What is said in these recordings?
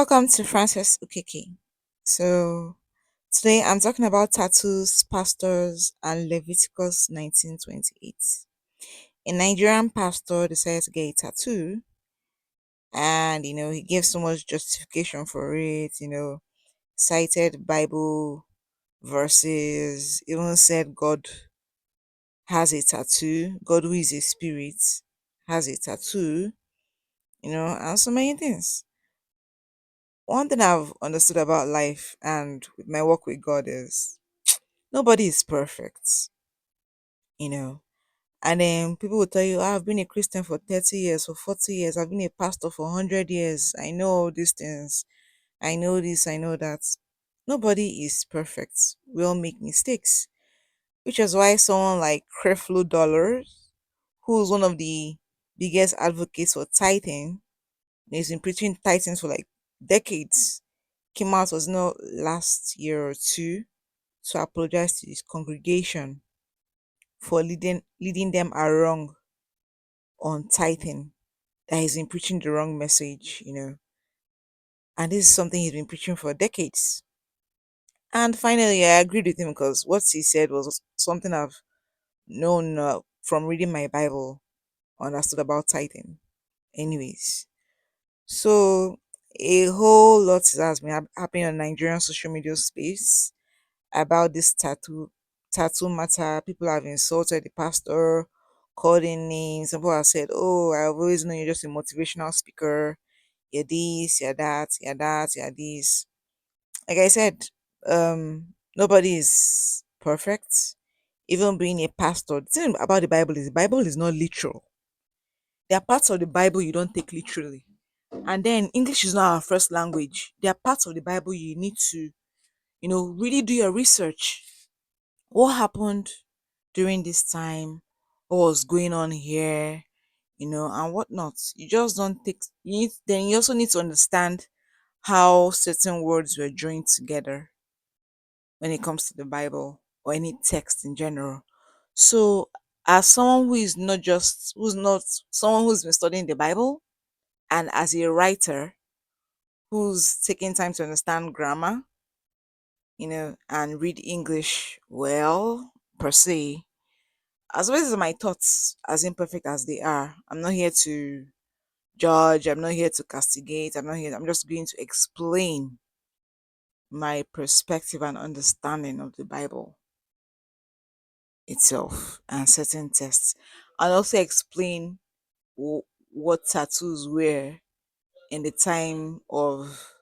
Welcome to Francis Ukeke. So today I'm talking about tattoos, pastors, and Leviticus 1928. A Nigerian pastor decided to get a tattoo, and he gave so much justification for it. Cited Bible verses, even said God has a tattoo. God, who is a spirit, has a tattoo. And so many things. One thing I've understood about life and with my work with God is nobody is perfect, you know. And then people will tell you, I've been a Christian for 30 years, for 40 years, I've been a pastor for 100 years. I know all these things. I know this, I know that. Nobody is perfect. We all make mistakes, which is why someone like Creflo Dollars, who's one of the biggest advocates for tithing, he's been preaching tithing for like decades, came out was not last year or two to apologize to his congregation for leading them wrong on tithing, that he's been preaching the wrong message. And this is something he's been preaching for decades. And finally, I agreed with him because what he said was something I've known from reading my Bible, understood about tithing. Anyways, so a whole lot has been happening on Nigerian social media space about this tattoo matter. People have insulted the pastor, called in names. Some people have said, "Oh, I've always known you're just a motivational speaker. You're this, you're that, you're that, you're this." Like I said, nobody is perfect. Even being a pastor, the thing about the Bible is not literal. There are parts of the Bible you don't take literally. And then English is not our first language. There are parts of the Bible you need to, really do your research. What happened during this time? What was going on here? And whatnot. You just don't take. Then you also need to understand how certain words were joined together when it comes to the Bible or any text in general. So, as someone who's not someone who's been studying the Bible, and as a writer who's taking time to understand grammar, and read English well per se, as well as my thoughts, as imperfect as they are, I'm not here to judge, I'm not here to castigate, I'm just going to explain my perspective and understanding of the Bible itself and certain texts, and also explain what tattoos were in the time of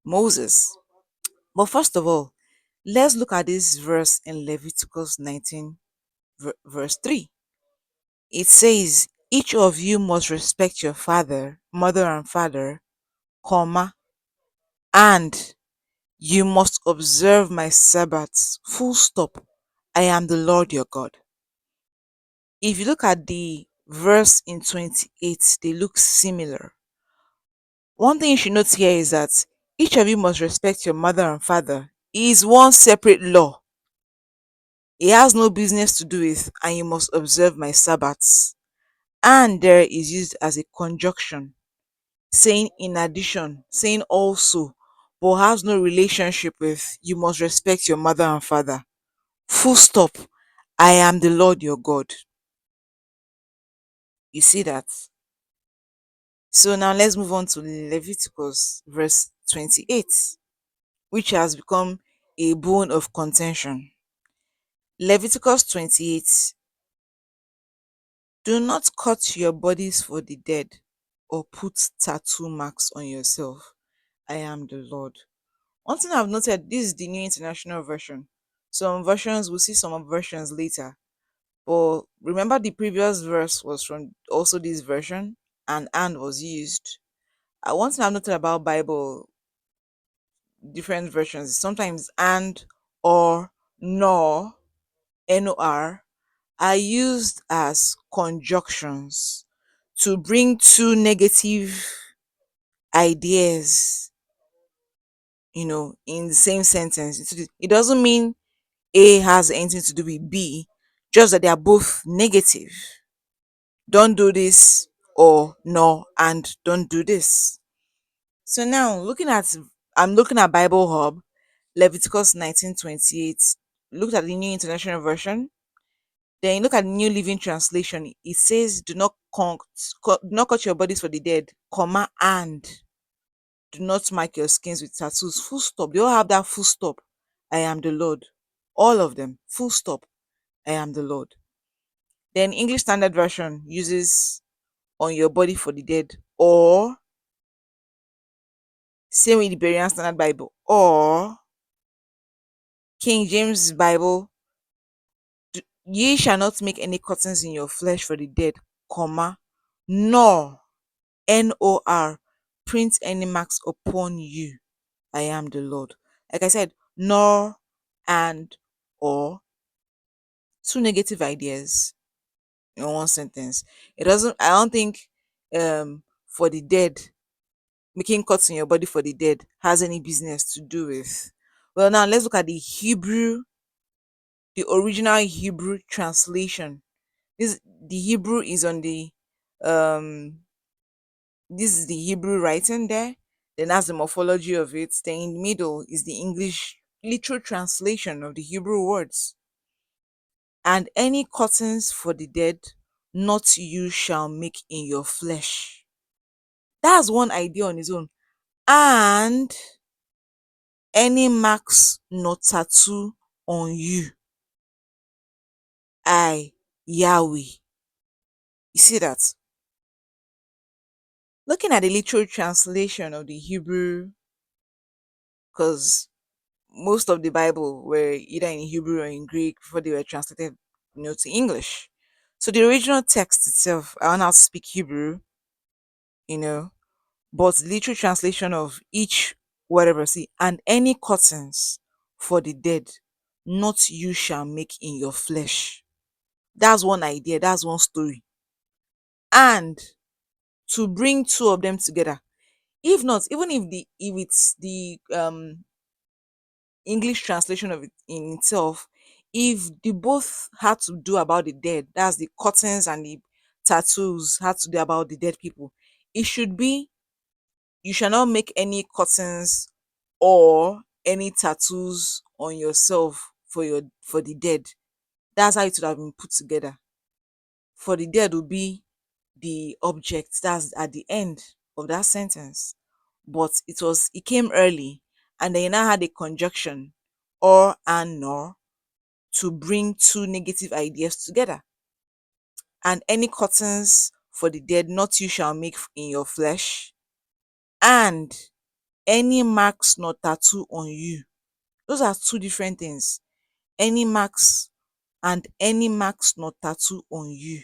Moses. But first of all, let's look at this verse in Leviticus 19, verse 3. It says, each of you must respect your mother and father, comma, and you must observe my Sabbaths, full stop. I am the Lord your God. If you look at the verse in 28, they look similar. One thing you should note here is that each of you must respect your mother and father is one separate law. It has no business to do with, and you must observe my Sabbaths. And there is used as a conjunction, saying in addition, saying also, but has no relationship with you must respect your mother and father. Full stop. I am the Lord your God. You see that? So now let's move on to Leviticus verse 28, which has become a bone of contention. Leviticus 28. Do not cut your bodies for the dead or put tattoo marks on yourself. I am the Lord. One thing I've noted, this is the New International Version. Some versions, we'll see some versions later. But remember the previous verse was from also this version, and was used. One thing I've noted about Bible, different versions, is sometimes and or nor, NOR, are used as conjunctions to bring two negative ideas, in the same sentence. It doesn't mean A has anything to do with B, just that they are both negative. Don't do this, or no, and don't do this. So now I'm looking at Bible Hub, Leviticus 19:28. Look at the New International Version. Then look at the New Living Translation. It says, do not cut your bodies for the dead, comma, and do not mark your skins with tattoos. Full stop. They all have that full stop. I am the Lord. All of them. Full stop. I am the Lord. Then English Standard Version uses on your body for the dead, or same with the Berean Standard Bible, or King James Bible, ye shall not make any cuttings in your flesh for the dead, comma, nor nor print any marks upon you. I am the Lord. Like I said, nor and or, two negative ideas in one sentence. It doesn't. I don't think for the dead, making cuts in your body for the dead has any business to do with. Well, now let's look at the original Hebrew translation. The Hebrew is on the um this is the Hebrew writing there. Then that's the morphology of it. Then in the middle is the English literal translation of the Hebrew words. And any cuttings for the dead, not you shall make in your flesh. That's one idea on its own. And any marks not tattoo on you. I, Yahweh. You see that? Looking at the literal translation of the Hebrew, because most of the Bible were either in Hebrew or in Greek before they were translated, to English. So the original text itself, I don't know how to speak Hebrew, you know, but the literal translation of each whatever, see, and any curtains for the dead, not you shall make in your flesh. That's one idea, that's one story. And to bring two of them together, if not, even if it's the English translation of it in itself, if they both had to do about the dead, that's the curtains and the tattoos had to do about the dead people, it should be, you shall not make any curtains or any tattoos on yourself for the dead. That's how it would have been put together. For the dead will be the object that's at the end of that sentence. But it came early, and then you now had a conjunction, or and nor, to bring two negative ideas together. And any curtains for the dead not you shall make in your flesh, and any marks not tattoo on you. Those are two different things. Any marks and any marks not tattoo on you.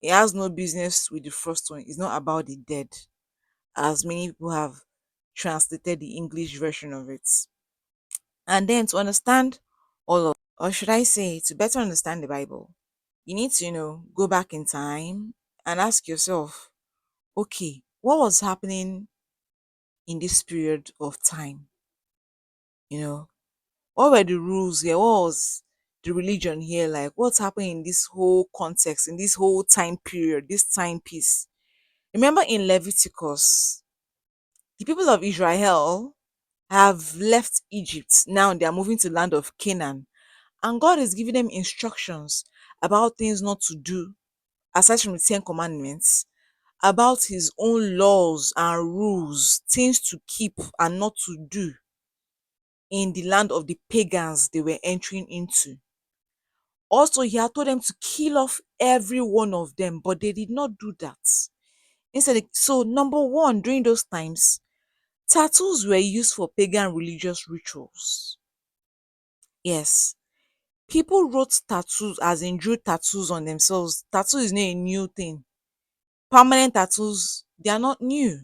It has no business with the first one. It's not about the dead, as many people have translated the English version of it. And then to understand or should I say, to better understand the Bible, you need to, go back in time and ask yourself, okay, what was happening in this period of time? You know, what were the rules here? What was the religion here like? What's happening in this whole context, in this whole time period, this timepiece? Remember in Leviticus, the people of Israel have left Egypt. Now they are moving to the land of Canaan. And God is giving them instructions about things not to do, aside from the Ten Commandments, about his own laws and rules, things to keep and not to do in the land of the pagans they were entering into. Also, he had told them to kill off every one of them, but they did not do that. Instead, so number one, during those times, tattoos were used for pagan religious rituals. Yes, people wrote tattoos, as in drew tattoos on themselves. Tattoo is not a new thing. Permanent tattoos, they are not new.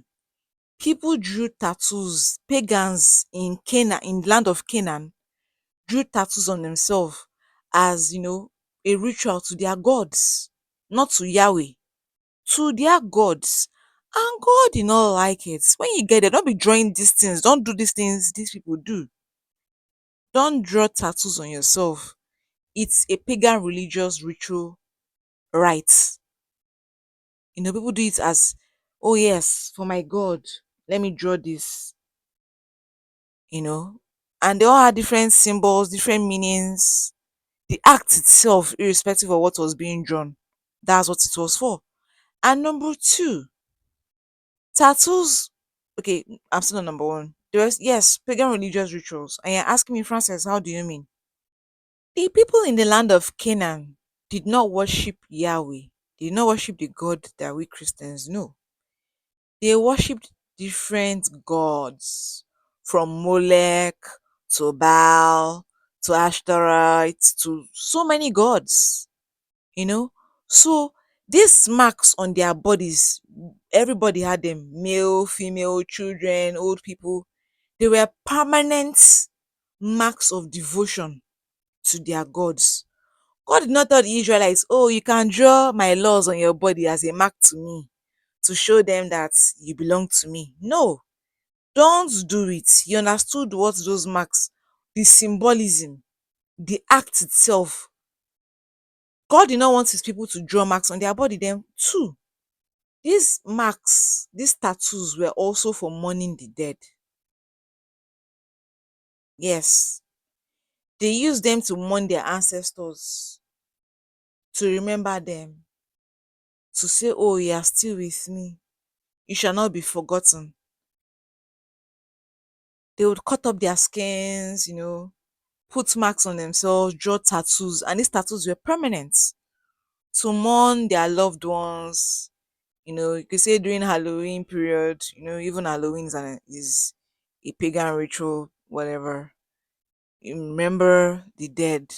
People drew tattoos. Pagans in Canaan, in the land of Canaan, drew tattoos on themselves as, a ritual to their gods, not to Yahweh, to their gods. And God did not like it. When you get there, don't be drawing these things. Don't do these things these people do. Don't draw tattoos on yourself. It's a pagan religious ritual rite. People do it as, oh yes, for my God. Let me draw this, you know. And they all had different symbols, different meanings. The act itself, irrespective of what was being drawn, that's what it was for. And number two, tattoos. Okay, I'm still on number one. There was, yes, pagan religious rituals. And you're asking me, Francis, how do you mean? The people in the land of Canaan did not worship Yahweh. They did not worship the God that we Christians know. They worshipped different gods, from Molech to Baal to Ashtoreth to so many gods, you know. So these marks on their bodies, everybody had them, male, female, children, old people. They were permanent marks of devotion to their gods. God did not tell the Israelites, oh, you can draw my laws on your body as a mark to me to show them that you belong to me. No, don't do it. He understood what those marks, the symbolism, the act itself. God did not want his people to draw marks on their body. Then, two, these marks, these tattoos were also for mourning the dead. Yes, they used them to mourn their ancestors, to remember them, to say, oh, you are still with me. You shall not be forgotten. They would cut up their skins, put marks on themselves, draw tattoos, and these tattoos were permanent to mourn their loved ones. You could say during Halloween period, even Halloween is a pagan ritual, whatever. You remember the dead.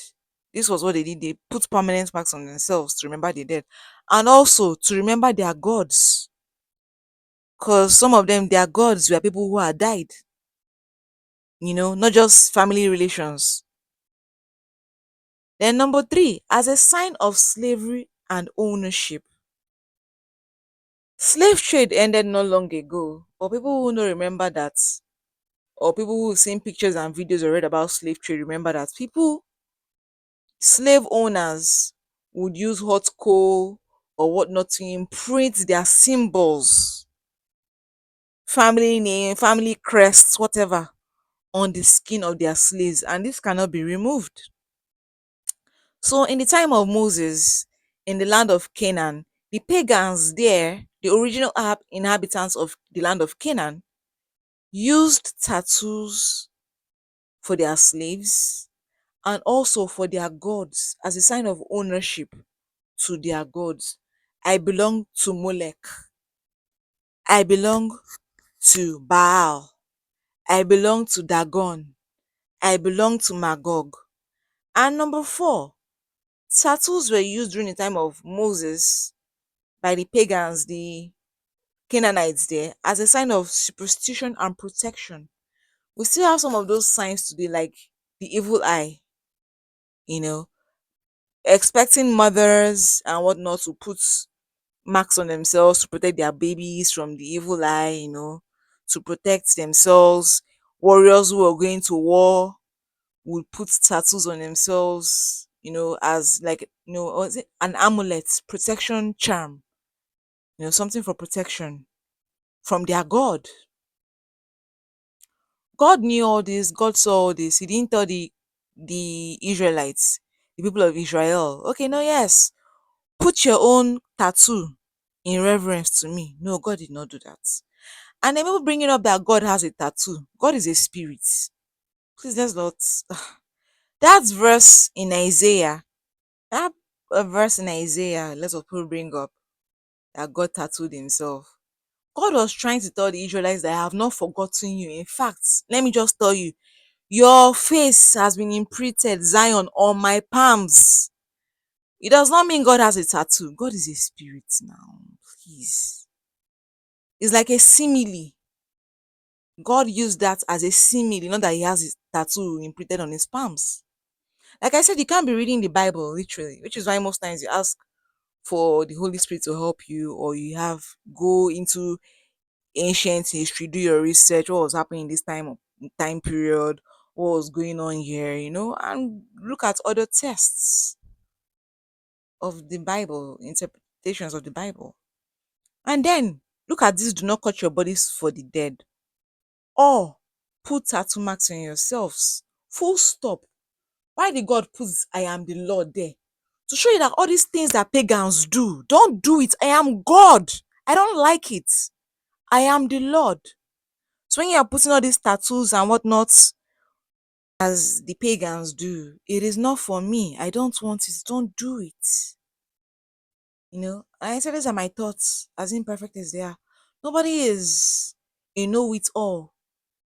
This was what they did. They put permanent marks on themselves to remember the dead. And also to remember their gods. Because some of them, their gods were people who had died. Not just family relations. Then number three, as a sign of slavery and ownership. Slave trade ended not long ago, but people who don't remember that, or people who've seen pictures and videos or read about slave trade, remember that slave owners would use hot coal or whatnot to imprint their symbols, family name, family crests, whatever, on the skin of their slaves, and this cannot be removed. So, in the time of Moses, in the land of Canaan, the pagans there, the original inhabitants of the land of Canaan, used tattoos for their slaves and also for their gods as a sign of ownership to their gods. I belong to Molech. I belong to Baal. I belong to Dagon. I belong to Magog. And number four, tattoos were used during the time of Moses by the pagans, the Canaanites there, as a sign of superstition and protection. We still have some of those signs today, like the evil eye, you know, expecting mothers and whatnot to put marks on themselves to protect their babies from the evil eye, to protect themselves. Warriors who are going to war would put tattoos on themselves, as like, was it an amulet, protection charm, something for protection from their God. God knew all this, God saw all this. He didn't tell the Israelites, the people of Israel, okay, no, yes, put your own tattoo in reverence to me. No, God did not do that. And then people bringing up that God has a tattoo. God is a spirit. Please, let's not. That verse in Isaiah, that verse in Isaiah, let's people bring up that God tattooed himself. God was trying to tell the Israelites that I have not forgotten you. In fact, let me just tell you, your face has been imprinted, Zion, on my palms. It does not mean God has a tattoo. God is a spirit now. Please. It's like a simile. God used that as a simile, not that he has his tattoo imprinted on his palms. Like I said, you can't be reading the Bible literally, which is why most times you ask for the Holy Spirit to help you, or you have go into ancient history, do your research, what was happening in this time period, what was going on here, and look at other texts of the Bible, interpretations of the Bible. And then Look at this, do not cut your bodies for the dead. Or put tattoo marks on yourselves. Full stop. Why did God put I am the Lord there? To show you that all these things that pagans do, don't do it. I am God. I don't like it. I am the Lord. So when you are putting all these tattoos and whatnot, as the pagans do, it is not for me. I don't want it. Don't do it. I said these are my thoughts, as imperfect as they are. Nobody is a know-it-all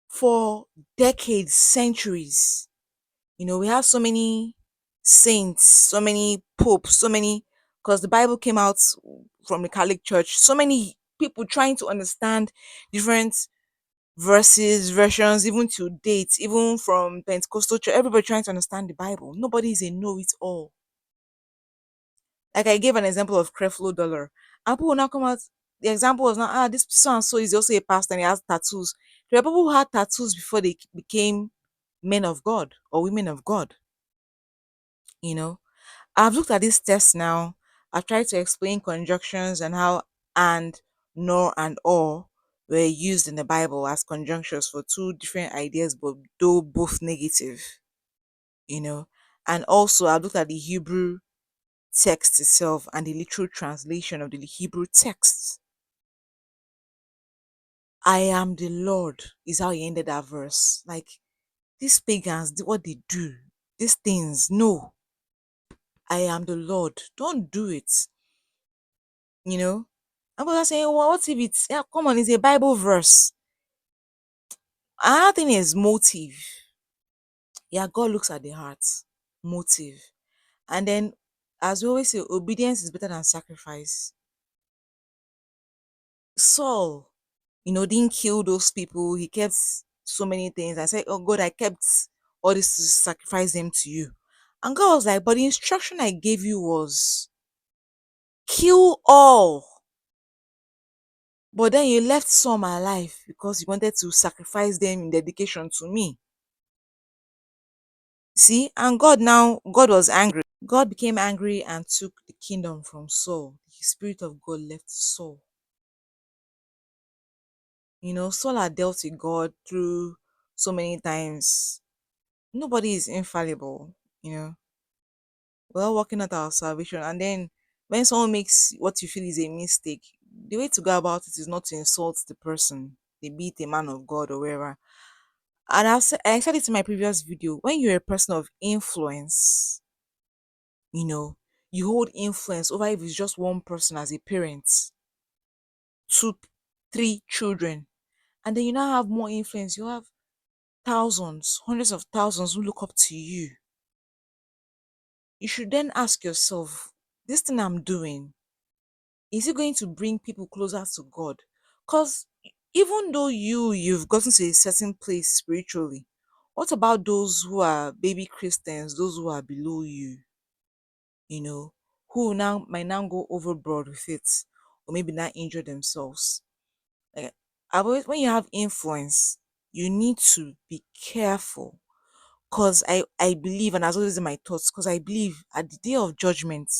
for decades, centuries. We have so many saints, so many popes, so many, because the Bible came out from the Catholic Church, so many people trying to understand different verses, versions, even to date, even from Pentecostal church, everybody trying to understand the Bible. Nobody is a know-it-all. Like I gave an example of Creflo Dollar. And people will now come out, the example was not, this so and so is also a pastor and he has tattoos. There are people who had tattoos before they became men of God or women of God. You know, I've looked at this test now. I've tried to explain conjunctions and how and, nor, and or were used in the Bible as conjunctions for two different ideas, but though both negative, you know. And also, I've looked at the Hebrew text itself and the literal translation of the Hebrew text. I am the Lord is how he ended that verse. Like, these pagans, what they do, these things, no, I am the Lord. Don't do it. you know. And people are saying, well, what if it's, yeah, come on, it's a Bible verse. Another thing is motive. Yeah, God looks at the heart, motive. And then, as we always say, obedience is better than sacrifice. Saul, didn't kill those people. He kept so many things. I said, oh God, I kept all this to sacrifice them to you. And God was like, but the instruction I gave you was kill all. But then you left some alive because you wanted to sacrifice them in dedication to me. See, and God was angry. God became angry and took the kingdom from Saul. The Spirit of God left Saul. Saul had dealt with God through so many times. Nobody is infallible, you know. We're all working out our salvation. And then when someone makes what you feel is a mistake, the way to go about it is not to insult the person, they be it a man of God or wherever. And I said it in my previous video. When you're a person of influence, you know, you hold influence over if it's just one person as a parent, two, three children, and then you now have more influence. You have thousands, hundreds of thousands who look up to you. You should then ask yourself, this thing I'm doing, is it going to bring people closer to God? Because even though you've gotten to a certain place spiritually, what about those who are baby Christians, those who are below you, who now might now go overboard with it, or maybe not injure themselves? Like, when you have influence, you need to be careful. Because I believe, and as always in my thoughts, because I believe at the day of judgment,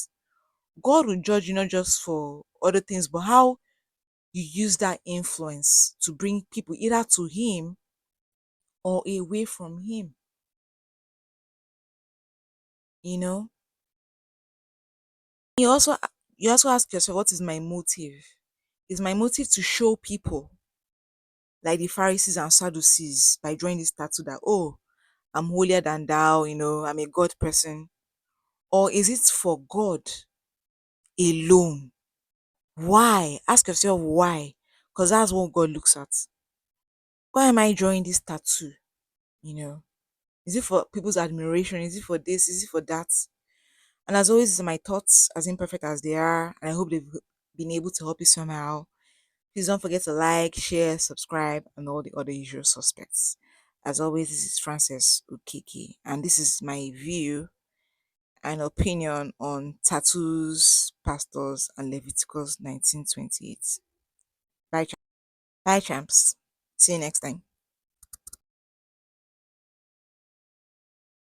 God will judge you not just for other things, but how you use that influence to bring people either to Him or away from Him. You know, you also you also ask yourself, what is my motive? Is my motive to show people like the Pharisees and Sadducees by drawing this tattoo that, oh, I'm holier than thou, I'm a God person? Or is it for God alone? Why? Ask yourself why. Because that's what God looks at. Why am I drawing this tattoo? You know, is it for people's admiration? Is it for this? Is it for that? And as always, my thoughts, as imperfect as they are, and I hope they've been able to help you somehow. Please don't forget to like, share, subscribe, and all the other usual suspects. As always, this is Frances Ukiki, and this is my view and opinion on tattoos, pastors, and Leviticus 19:28. Bye, champs. See you next time.